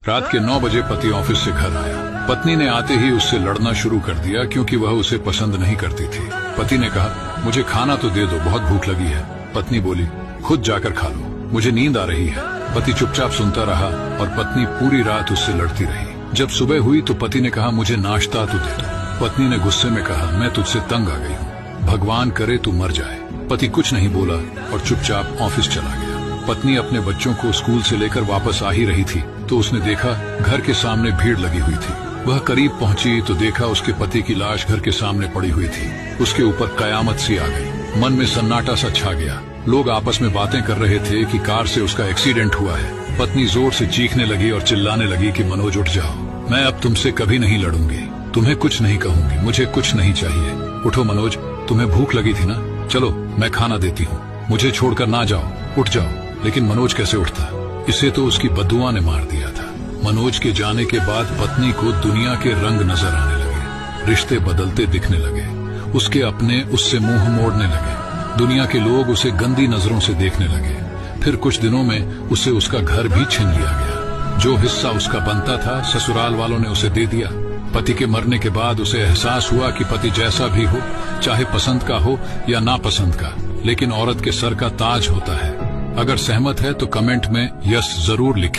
रात के 9 बजे पति ऑफिस से घर आया। पत्नी ने आते ही उससे लड़ना शुरू कर दिया क्योंकि वह उसे पसंद नहीं करती थी। पति ने कहा, मुझे खाना तो दे दो, बहुत भूख लगी है। पत्नी बोली, खुद जाकर खा लो, मुझे नींद आ रही है। पति चुपचाप सुनता रहा और पत्नी पूरी रात उससे लड़ती रही। जब सुबह हुई तो पति ने कहा, मुझे नाश्ता तो दे दो। पत्नी ने गुस्से में कहा, मैं तुझसे तंग आ गई हूँ, भगवान करे तू मर जाए। पति कुछ नहीं बोला और चुपचाप ऑफिस चला गया। पत्नी अपने बच्चों को स्कूल से लेकर वापस आ ही रही थी तो उसने देखा घर के सामने भीड़ लगी हुई थी। वह करीब पहुंची तो देखा उसके पति की लाश घर के सामने पड़ी हुई थी। उसके ऊपर कयामत सी आ गई। मन में सन्नाटा सा छा गया। लोग आपस में बातें कर रहे थे कि कार से उसका एक्सीडेंट हुआ है। पत्नी जोर से चीखने लगी और चिल्लाने लगी कि मनोज उठ जाओ, मैं अब तुमसे कभी नहीं लड़ूंगी, तुम्हें कुछ नहीं कहूंगी, मुझे कुछ नहीं चाहिए। उठो मनोज, तुम्हें भूख लगी थी ना, चलो मैं खाना देती हूँ, मुझे छोड़कर ना जाओ, उठ जाओ। लेकिन मनोज कैसे उठता, इसे तो उसकी बद्दुआ ने मार दिया था। मनोज के जाने के बाद पत्नी को दुनिया के रंग नजर आने लगे, रिश्ते बदलते दिखने लगे, उसके अपने उससे मुंह मोड़ने लगे, दुनिया के लोग उसे गंदी नजरों से देखने लगे। फिर कुछ दिनों में उसे उसका घर भी छीन लिया गया। जो हिस्सा उसका बनता था ससुराल वालों ने उसे दे दिया। पति के मरने के बाद उसे एहसास हुआ कि पति जैसा भी हो, चाहे पसंद का हो या नापसंद का, लेकिन औरत के सर का ताज होता है। अगर सहमत है तो कमेंट में यस जरूर लिखें।